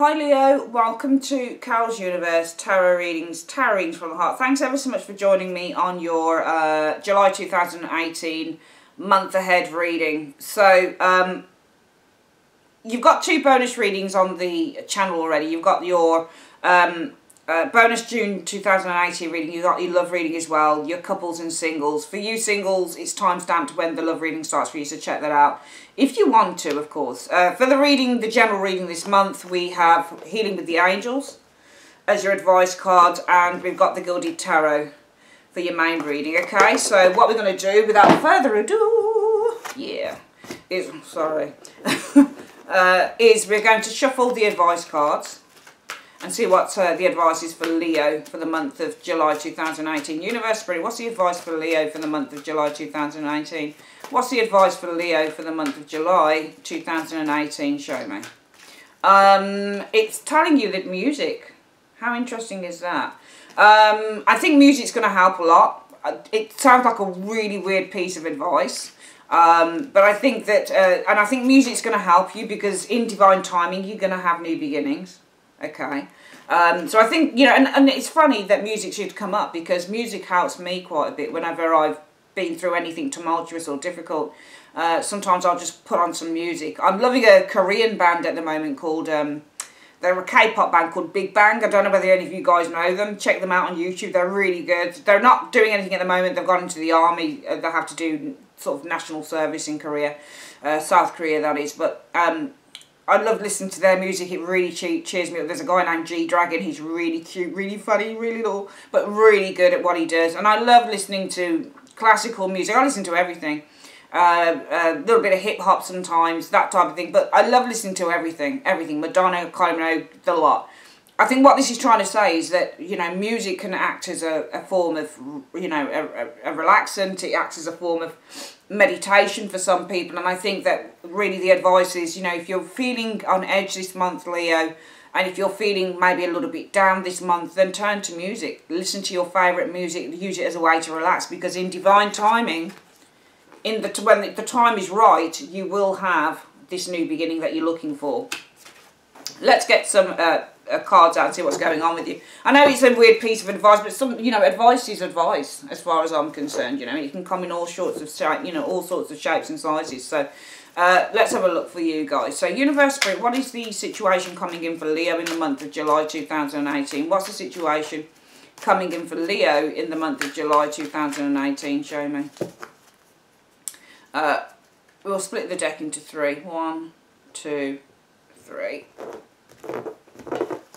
Hi Leo, welcome to Carol's Universe Tarot Readings from the Heart. Thanks ever so much for joining me on your July 2018 month ahead reading. So you've got two bonus readings on the channel already. You've got your bonus June 2018 reading, you've got your love reading as well, your couples and singles. For you singles, it's time-stamped when the love reading starts for you, so check that out. If you want to, of course. For the reading, the general reading this month, we have Healing with the Angels as your advice card, and we've got the Gilded Tarot for your main reading, okay? So what we're going to do, without further ado, is we're going to shuffle the advice cards and see what the advice is for Leo for the month of July 2018. Universe Spirit, what's the advice for Leo for the month of July 2018? What's the advice for Leo for the month of July 2018? Show me. It's telling you that music. How interesting is that? I think music's going to help a lot. It sounds like a really weird piece of advice. But I think that, and I think music's going to help you because in divine timing, you're going to have new beginnings. Okay, so I think, you know, and it's funny that music should come up because music helps me quite a bit whenever I've been through anything tumultuous or difficult. Sometimes I'll just put on some music. I'm loving a Korean band at the moment called, they're a K-pop band called Big Bang. I don't know whether any of you guys know them. Check them out on YouTube. They're really good. They're not doing anything at the moment. They've gone into the army. They have to do sort of national service in Korea, South Korea that is, but I love listening to their music. It really cheers me up. There's a guy named G-Dragon. He's really cute, really funny, really little, but really good at what he does. And I love listening to classical music. I listen to everything. A little bit of hip-hop sometimes, that type of thing. But I love listening to everything. Everything. Madonna, Kylie Minogue, the lot. I think what this is trying to say is that, you know, music can act as a form of, you know, a relaxant. It acts as a form of meditation for some people, and I think that really the advice is, you know, if you're feeling on edge this month, Leo, and if you're feeling maybe a little bit down this month, then turn to music. Listen to your favourite music. Use it as a way to relax, because in divine timing, when the time is right, you will have this new beginning that you're looking for. Let's get some cards out and see what's going on with you. I know it's a weird piece of advice, but some, you know, advice is advice as far as I'm concerned. You know, it can come in all sorts of shape, you know, all sorts of shapes and sizes. So let's have a look for you guys. So Universe Spirit, what is the situation coming in for Leo in the month of July 2018? What's the situation coming in for Leo in the month of July 2018? Show me. We'll split the deck into three. 1, 2, 3.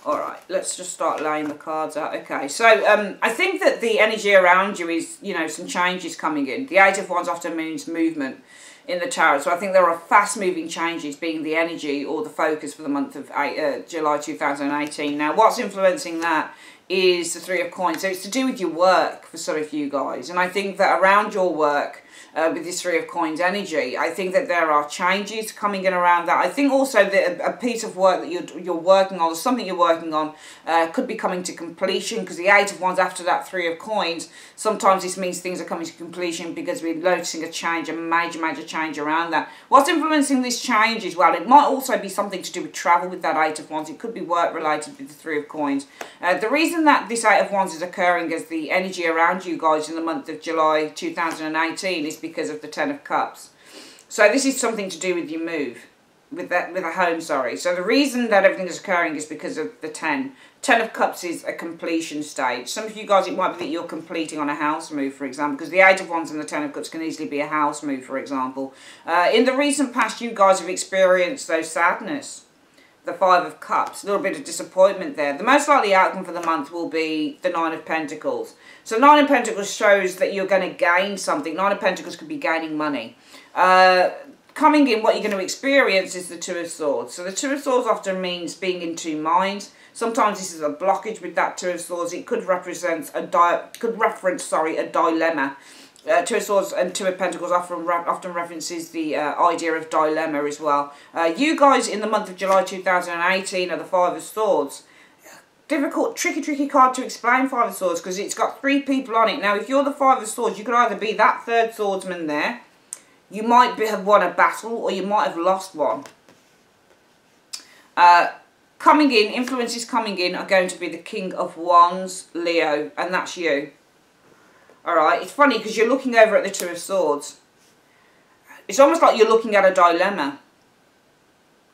Alright, let's just start laying the cards out. Okay, so I think that the energy around you is, you know, some changes coming in. The Eight of Wands often means movement in the tarot. So I think there are fast-moving changes being the energy or the focus for the month of July 2018. Now, what's influencing that is the Three of Coins. So it's to do with your work for some of you guys. And I think that around your work, with this Three of Coins energy, I think that there are changes coming in around that. I think also that a piece of work that you're working on, or something you're working on, could be coming to completion, because the Eight of Wands after that Three of Coins, sometimes this means things are coming to completion because we're noticing a change, a major change around that. What's influencing this change as well, it might also be something to do with travel with that Eight of Wands. It could be work related with the Three of Coins. The reason that this Eight of Wands is occurring as the energy around you guys in the month of July 2018 is because of the Ten of Cups. So this is something to do with your move, with a home, sorry. So the reason that everything is occurring is because of the Ten of Cups is a completion stage. Some of you guys, it might be that you're completing on a house move, for example, because the Eight of Wands and the Ten of Cups can easily be a house move, for example. In the recent past, you guys have experienced those sadness. The Five of Cups, a little bit of disappointment there. The most likely outcome for the month will be the Nine of Pentacles. So Nine of Pentacles shows that you're going to gain something. Nine of Pentacles could be gaining money. Coming in, what you're going to experience is the Two of Swords. So the Two of Swords often means being in two minds. Sometimes this is a blockage with that Two of Swords. It could represent a dilemma. Two of Swords and Two of Pentacles often references the idea of dilemma as well. You guys in the month of July 2018 are the Five of Swords. Difficult, tricky card to explain, Five of Swords, because it's got 3 people on it. Now, if you're the Five of Swords, you could either be that third swordsman there, you might have won a battle, or you might have lost one. Coming in, influences coming in are going to be the King of Wands, Leo, and that's you. Alright, it's funny because you're looking over at the Two of Swords. It's almost like you're looking at a dilemma.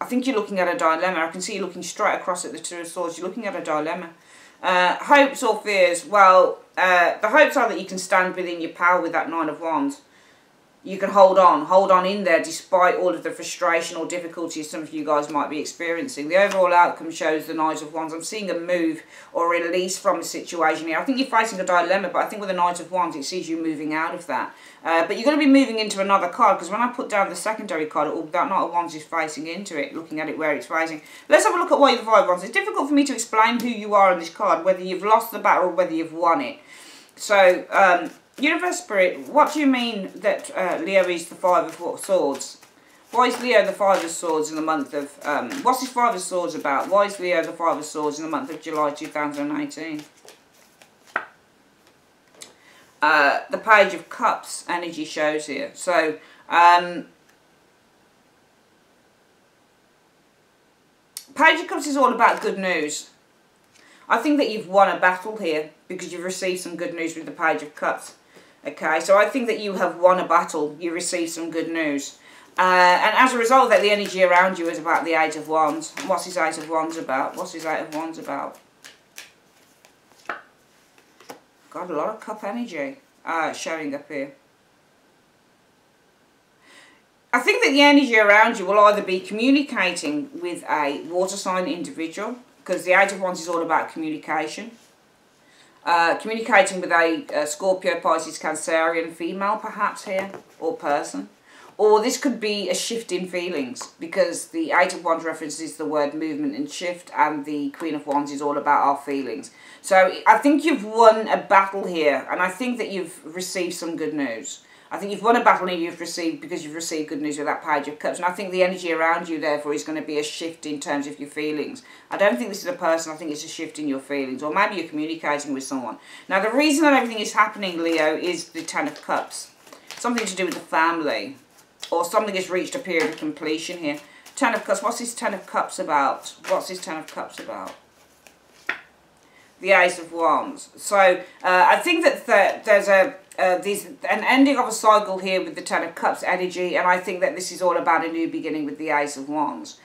I think you're looking at a dilemma. I can see you looking straight across at the Two of Swords. You're looking at a dilemma. Hopes or fears? Well, the hopes are that you can stand within your power with that Nine of Wands. You can hold on in there despite all of the frustration or difficulties some of you guys might be experiencing. The overall outcome shows the Knight of Wands. I'm seeing a move or release from a situation here. I think you're facing a dilemma, but I think with the Knight of Wands, it sees you moving out of that. But you're going to be moving into another card, because when I put down the secondary card, that Knight of Wands is facing into it, looking at it where it's facing. Let's have a look at why the Five of Wands. It's difficult for me to explain who you are in this card, whether you've lost the battle or whether you've won it. So, Universe Spirit, what do you mean that Leo is the Five of Swords? Why is Leo the Five of Swords in the month of... what's this Five of Swords about? Why is Leo the Five of Swords in the month of July 2018? The Page of Cups energy shows here. So, Page of Cups is all about good news. I think that you've won a battle here because you've received some good news with the Page of Cups. Okay, so I think that you have won a battle. You received some good news. And as a result of that, the energy around you is about the Eight of Wands. What's his Eight of Wands about? What's his Eight of Wands about? Got a lot of cup energy showing up here. I think that the energy around you will either be communicating with a water sign individual, because the Eight of Wands is all about communication. Communicating with a Scorpio, Pisces, Cancerian female perhaps here, or person. Or this could be a shift in feelings, because the Eight of Wands references the word movement and shift, and the Queen of Wands is all about our feelings. So I think you've won a battle here, and I think that you've received some good news. I think you've won a battle and you've received, because you've received good news with that Page of Cups. And I think the energy around you, therefore, is going to be a shift in terms of your feelings. I don't think this is a person. I think it's a shift in your feelings. Or maybe you're communicating with someone. Now, the reason that everything is happening, Leo, is the Ten of Cups. Something to do with the family. Or something has reached a period of completion here. Ten of Cups. What's this Ten of Cups about? What's this Ten of Cups about? The Ace of Wands. So, I think that there's an ending of a cycle here with the Ten of Cups energy, and I think that this is all about a new beginning with the Ace of Wands,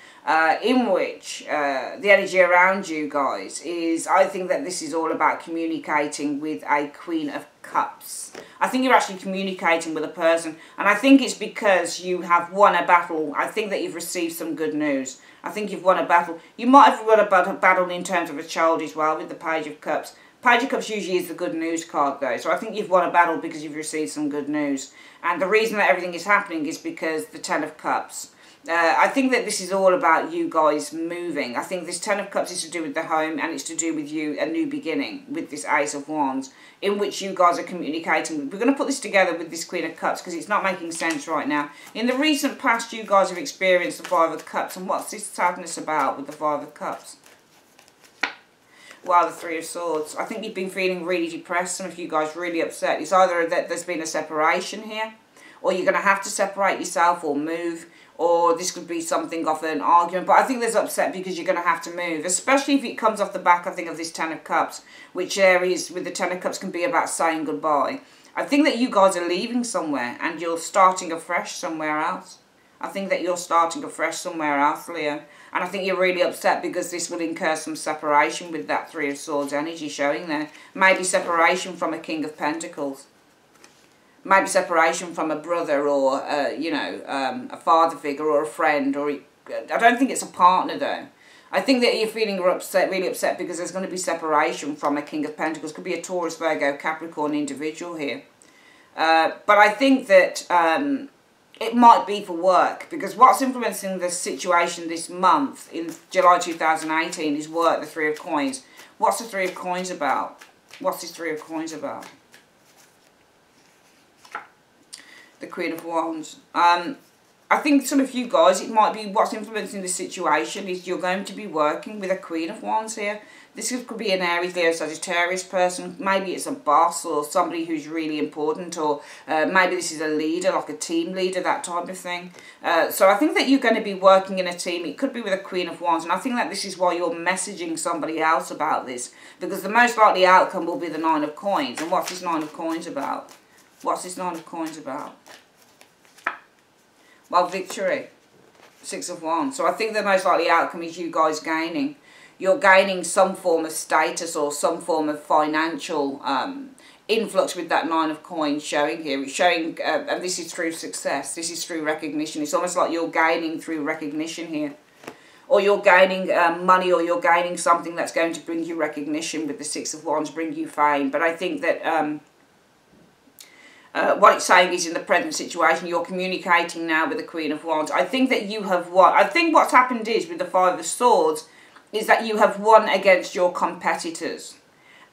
in which the energy around you guys is, I think that this is all about communicating with a Queen of Cups. I think you're actually communicating with a person, and I think it's because you have won a battle. I think that you've received some good news. I think you've won a battle. You might have won a battle in terms of a child as well with the Page of Cups. Page of Cups usually is the good news card though, so I think you've won a battle because you've received some good news. And the reason that everything is happening is because the Ten of Cups. I think that this is all about you guys moving. I think this Ten of Cups is to do with the home, and it's to do with you, a new beginning, with this Ace of Wands, in which you guys are communicating. We're going to put this together with this Queen of Cups because it's not making sense right now. In the recent past, you guys have experienced the Five of Cups, and what's this sadness about with the Five of Cups? Well, the Three of Swords. I think you've been feeling really depressed. Some of you guys really upset. It's either that there's been a separation here, or you're going to have to separate yourself or move, or this could be something of an argument. But I think there's upset because you're going to have to move, especially if it comes off the back, I think, of this Ten of Cups, which areas with the Ten of Cups can be about saying goodbye. I think that you guys are leaving somewhere and you're starting afresh somewhere else. I think that you're starting afresh somewhere else, Leo. And I think you're really upset because this will incur some separation with that Three of Swords energy showing there. Maybe separation from a King of Pentacles. Maybe separation from a brother or, you know, a father figure or a friend. Or I don't think it's a partner, though. I think that you're feeling upset, really upset, because there's going to be separation from a King of Pentacles. Could be a Taurus, Virgo, Capricorn individual here. But I think that it might be for work, because what's influencing the situation this month in July 2018 is work, the Three of Coins. What's the Three of Coins about? What's this Three of Coins about? The Queen of Wands. I think some of you guys, it might be what's influencing the situation is you're going to be working with a Queen of Wands here. This could be an Aries, Leo, Sagittarius person. Maybe it's a boss or somebody who's really important, or maybe this is a leader, like a team leader, that type of thing. So I think that you're going to be working in a team. It could be with a Queen of Wands, and I think that this is why you're messaging somebody else about this, because the most likely outcome will be the Nine of Coins. And what's this Nine of Coins about? What's this Nine of Coins about? Well, victory. Six of Wands. So I think the most likely outcome is you guys gaining. You're gaining some form of status or some form of financial influx with that Nine of Coins showing here. It's showing, and this is through success. This is through recognition. It's almost like you're gaining through recognition here. Or you're gaining money, or you're gaining something that's going to bring you recognition with the Six of Wands, bring you fame. But I think that what it's saying is in the present situation, you're communicating now with the Queen of Wands. I think that you have won. I think what's happened is with the Five of Swords is that you have won against your competitors.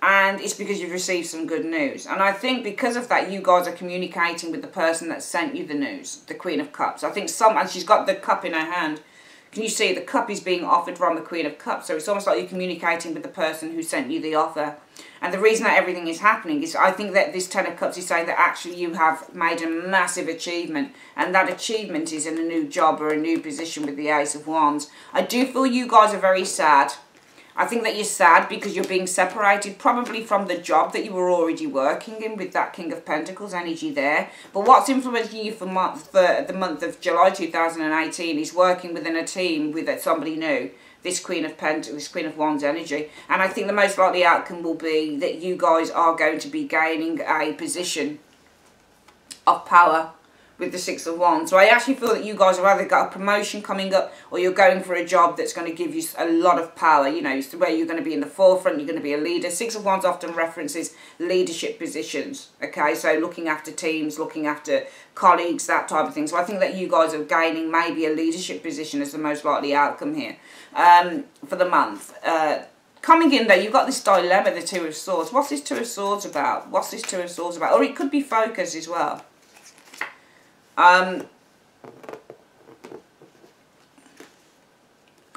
And it's because you've received some good news. And I think because of that, you guys are communicating with the person that sent you the news, the Queen of Cups. I think and she's got the cup in her hand. Can you see the cup is being offered from the Queen of Cups? So it's almost like you're communicating with the person who sent you the offer. And the reason that everything is happening is I think that this Ten of Cups is saying that actually you have made a massive achievement. And that achievement is in a new job or a new position with the Ace of Wands. I do feel you guys are very sad. I think that you're sad because you're being separated probably from the job that you were already working in with that King of Pentacles energy there. But what's influencing you for the month of July 2018 is working within a team with somebody new. This Queen of Pentacles, this Queen of Wands energy. And I think the most likely outcome will be that you guys are going to be gaining a position of power with the Six of Wands. So I actually feel that you guys have either got a promotion coming up, or you're going for a job that's going to give you a lot of power. You know, it's where you're going to be in the forefront, you're going to be a leader. Six of Wands often references leadership positions, okay? So looking after teams, looking after colleagues, that type of thing. So I think that you guys are gaining maybe a leadership position as the most likely outcome here for the month. Coming in though, you've got this dilemma, the Two of Swords. What's this Two of Swords about? What's this Two of Swords about? Or it could be focus as well. I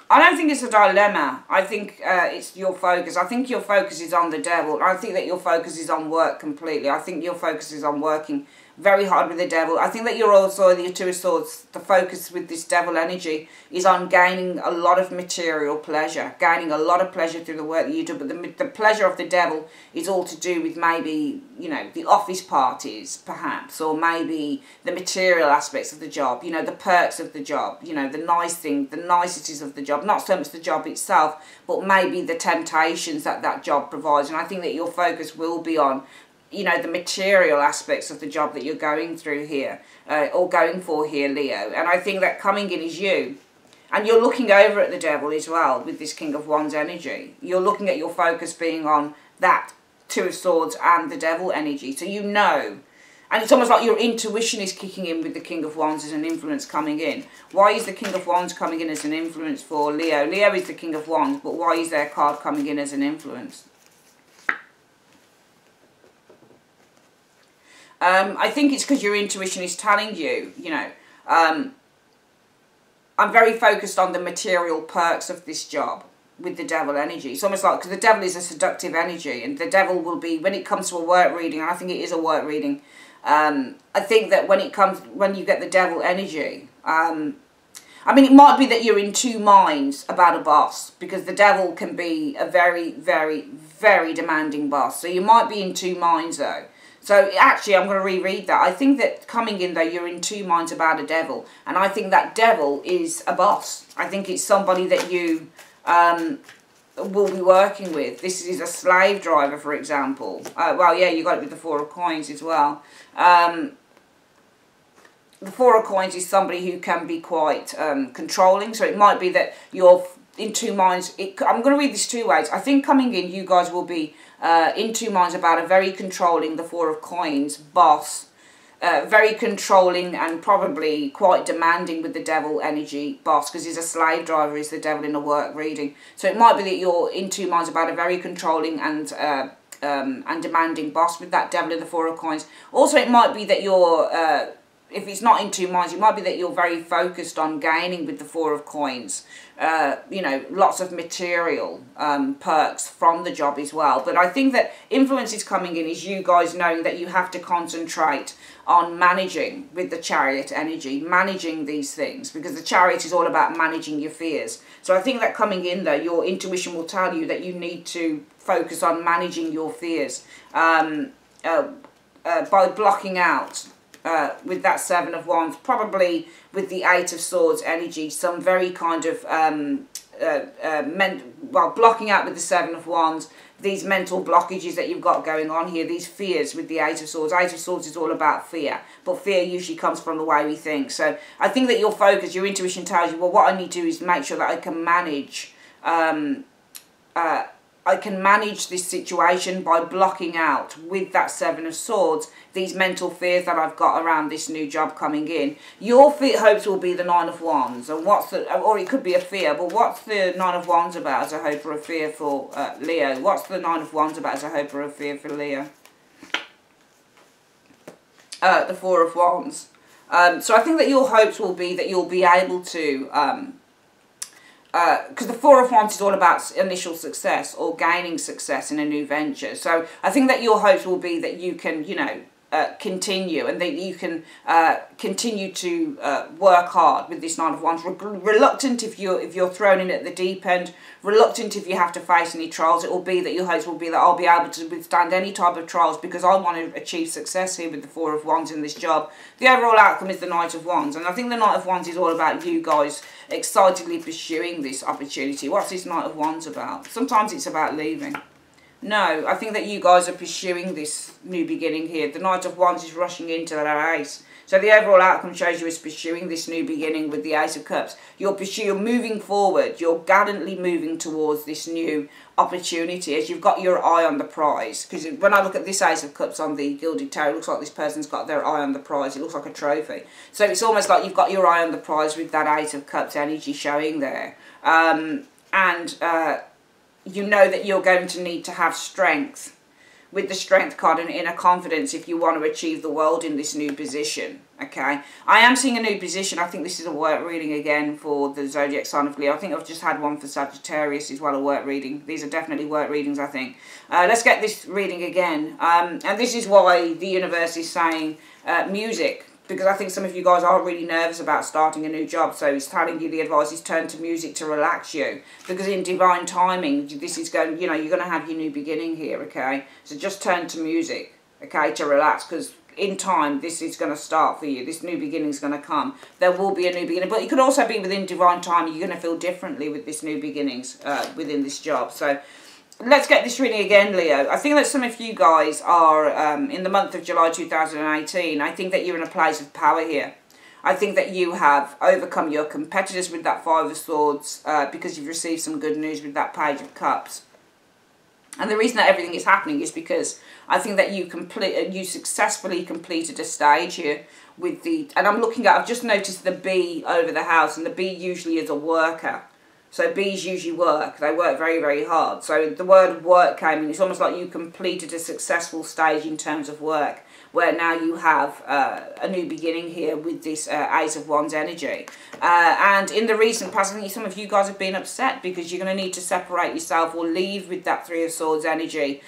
don't think it's a dilemma. I think it's your focus. I think your focus is on the Devil. I think that your focus is on work completely. I think your focus is on working very hard with the Devil. I think that you're also, the Two of Swords, the focus with this Devil energy is on gaining a lot of material pleasure, gaining a lot of pleasure through the work that you do. But the pleasure of the Devil is all to do with maybe, you know, the office parties, perhaps, or maybe the material aspects of the job, you know, the perks of the job, you know, the nice thing, the niceties of the job, not so much the job itself, but maybe the temptations that that job provides. And I think that your focus will be on, you know, the material aspects of the job that you're going through here, or going for here, Leo. And I think that coming in is you. And you're looking over at the Devil as well with this King of Wands energy. You're looking at your focus being on that Two of Swords and the Devil energy. So you know. And it's almost like your intuition is kicking in with the King of Wands as an influence coming in. Why is the King of Wands coming in as an influence for Leo? Leo is the King of Wands, but why is their card coming in as an influence? I think it's because your intuition is telling you, you know, I'm very focused on the material perks of this job with the Devil energy. It's almost like, because the Devil is a seductive energy, and the Devil will be, when it comes to a work reading, and I think it is a work reading, I think that when you get the Devil energy, I mean, it might be that you're in two minds about a boss, because the Devil can be a very, very, very demanding boss. So you might be in two minds though. So actually, I'm going to reread that. I think that coming in though, you're in two minds about a Devil. And I think that Devil is a boss. I think it's somebody that you will be working with. This is a slave driver, for example. Well, yeah, you got it with the Four of Coins as well. The Four of Coins is somebody who can be quite controlling. So it might be that you're in two minds. I'm going to read this two ways. I think coming in, you guys will be in two minds about a very controlling, the Four of Coins, boss. Very controlling and probably quite demanding with the Devil energy boss, because he's a slave driver, is the Devil in a work reading. So it might be that you're in two minds about a very controlling and demanding boss with that Devil in the Four of Coins. Also, it might be that you're if it's not in two minds, it might be that you're very focused on gaining with the Four of Coins. You know, lots of material perks from the job as well. But I think that influence is coming in is you guys knowing that you have to concentrate on managing with the Chariot energy, managing these things, because the Chariot is all about managing your fears. So I think that coming in though, your intuition will tell you that you need to focus on managing your fears by blocking out with that Seven of Wands, probably with the Eight of Swords energy, some very kind of blocking out with the Seven of Wands, these mental blockages that you've got going on here, these fears with the Eight of Swords. Eight of Swords is all about fear, but fear usually comes from the way we think. So I think that your focus, your intuition tells you, well, what I need to do is make sure that I can manage this situation by blocking out with that Seven of Swords these mental fears that I've got around this new job coming in. Your hopes will be the Nine of Wands, and or it could be a fear, but what's the Nine of Wands about as a hope or a fear for Leo? What's the Nine of Wands about as a hope or a fear for Leo? The Four of Wands. So I think that your hopes will be that you'll be able to because the Four of Wands is all about initial success or gaining success in a new venture. So I think that your hopes will be that you can, you know, continue, and that you can continue to work hard with this Nine of Wands. Reluctant if you're thrown in at the deep end, reluctant if you have to face any trials. It will be that your hopes will be that I'll be able to withstand any type of trials because I want to achieve success here with the Four of Wands in this job. The overall outcome is the Knight of Wands, and I think the Knight of Wands is all about you guys excitedly pursuing this opportunity. What's this Knight of Wands about? Sometimes it's about leaving. No, I think that you guys are pursuing this new beginning here. The Knight of Wands is rushing into that Ace. So the overall outcome shows you is pursuing this new beginning with the Ace of Cups. You're moving forward. You're gallantly moving towards this new opportunity as you've got your eye on the prize. Because when I look at this Ace of Cups on the Gilded Tarot, it looks like this person's got their eye on the prize. It looks like a trophy. So it's almost like you've got your eye on the prize with that Ace of Cups energy showing there. You know that you're going to need to have strength with the Strength card and inner confidence if you want to achieve the world in this new position, okay? I am seeing a new position. I think this is a work reading again for the zodiac sign of Leo. I think I've just had one for Sagittarius as well, a work reading. These are definitely work readings, I think. Let's get this reading again. And this is why the universe is saying music, because I think some of you guys are really nervous about starting a new job. So he's telling you the advice is turn to music to relax you. Because in divine timing, this is going, you know, you're going to have your new beginning here, okay? So just turn to music, okay, to relax. Because in time, this is going to start for you. This new beginning is going to come. There will be a new beginning. But it could also be within divine timing. You're going to feel differently with this new beginnings within this job. So let's get this reading again, Leo. I think that some of you guys are, in the month of July 2018, I think that you're in a place of power here. I think that you have overcome your competitors with that Five of Swords because you've received some good news with that Page of Cups. And the reason that everything is happening is because I think that you successfully completed a stage here with the, and I've just noticed the bee over the house, and the bee usually is a worker. So bees usually work. They work very, very hard. So the word work came in. It's almost like you completed a successful stage in terms of work, where now you have a new beginning here with this Ace of Wands energy. And in the recent past, I think some of you guys have been upset because you're going to need to separate yourself or leave with that Three of Swords energy.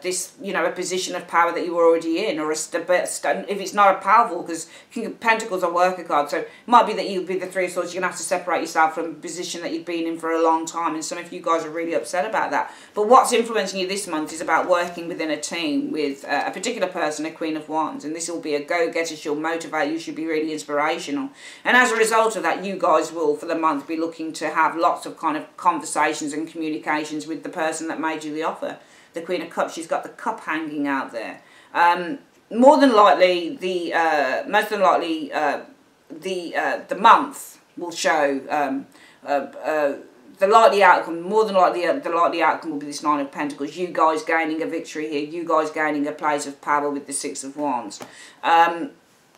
This, you know, a position of power that you were already in, or if it's not a powerful, because King of Pentacles are worker card, so it might be that you'll be the Three of Swords, you're going to have to separate yourself from a position that you've been in for a long time, and some of you guys are really upset about that. But what's influencing you this month is about working within a team with a particular person, a Queen of Wands, and this will be a go-getter. She'll motivate you, she'll be really inspirational, and as a result of that, you guys will for the month be looking to have lots of kind of conversations and communications with the person that made you the offer. The Queen of Cups, she's got the cup hanging out there. More than likely, the month will show the likely outcome. More than likely, the likely outcome will be this Nine of Pentacles. You guys gaining a victory here. You guys gaining a place of power with the Six of Wands.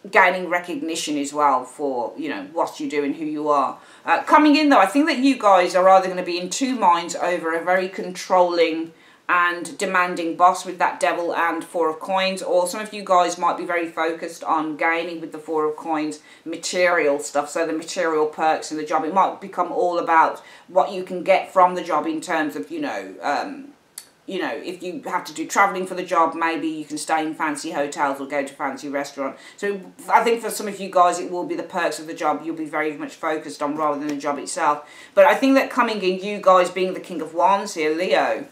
Gaining recognition as well for, you know, what you do and who you are. Coming in though, I think that you guys are either going to be in two minds over a very controlling and demanding boss with that Devil and Four of Coins. Or some of you guys might be very focused on gaining with the Four of Coins material stuff, so the material perks in the job. It might become all about what you can get from the job in terms of, you know, if you have to do travelling for the job, maybe you can stay in fancy hotels or go to fancy restaurants. So I think for some of you guys, it will be the perks of the job you'll be very much focused on rather than the job itself. But I think that coming in, you guys being the King of Wands here, Leo,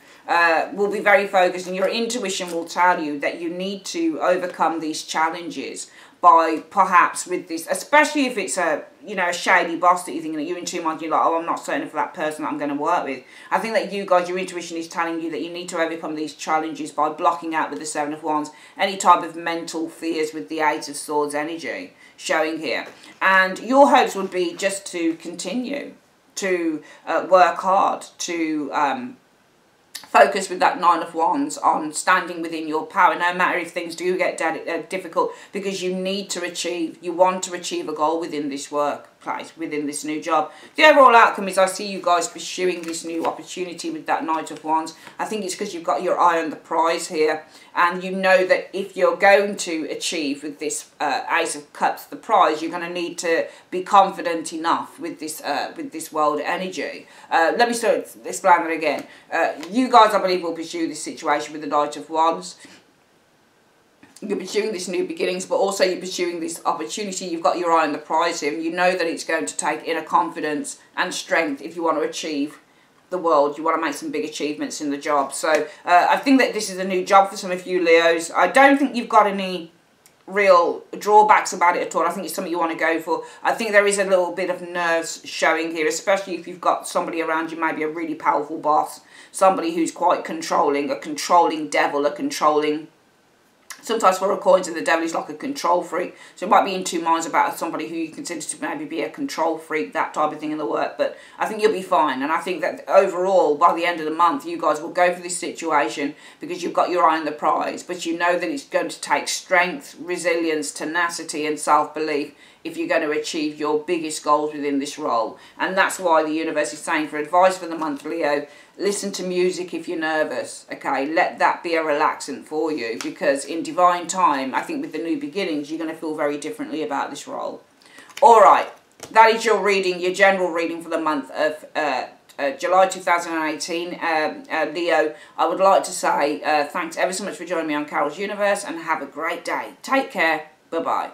will be very focused, and your intuition will tell you that you need to overcome these challenges by perhaps with this, especially if it's a, you know, a shady boss that you're thinking that you're in 2 months, you're like, oh, I'm not certain for that person that I'm going to work with. I think that you guys, your intuition is telling you that you need to overcome these challenges by blocking out with the Seven of Wands any type of mental fears with the Eight of Swords energy showing here. And your hopes would be just to continue to work hard, to focus with that Nine of Wands on standing within your power, no matter if things do get difficult, because you need to achieve, you want to achieve a goal within this workplace, within this new job. The overall outcome is I see you guys pursuing this new opportunity with that Knight of Wands. I think it's because you've got your eye on the prize here, and you know that if you're going to achieve with this Ace of Cups the prize, you're going to need to be confident enough with this world energy. Let me sort of explain that again. You guys, I believe, will pursue this situation with the Knight of Wands. You're pursuing this new beginnings, but also you're pursuing this opportunity. You've got your eye on the prize here, and you know that it's going to take inner confidence and strength if you want to achieve the world. You want to make some big achievements in the job. So I think that this is a new job for some of you Leos. I don't think you've got any real drawbacks about it at all. I think it's something you want to go for. I think there is a little bit of nerves showing here, especially if you've got somebody around you, maybe a really powerful boss, somebody who's quite controlling, a controlling devil, a controlling... Sometimes Four of Coins and the Devil is like a control freak. So it might be in two minds about somebody who you consider to maybe be a control freak, that type of thing in the work. But I think you'll be fine. And I think that overall, by the end of the month, you guys will go for this situation because you've got your eye on the prize. But you know that it's going to take strength, resilience, tenacity and self-belief if you're going to achieve your biggest goals within this role. And that's why the universe is saying, for advice for the month, Leo, listen to music if you're nervous, okay? Let that be a relaxant for you, because in divine time, I think with the new beginnings, you're going to feel very differently about this role. All right, that is your reading, your general reading for the month of July 2018. Leo, I would like to say thanks ever so much for joining me on Carol's Universe, and have a great day. Take care. Bye-bye.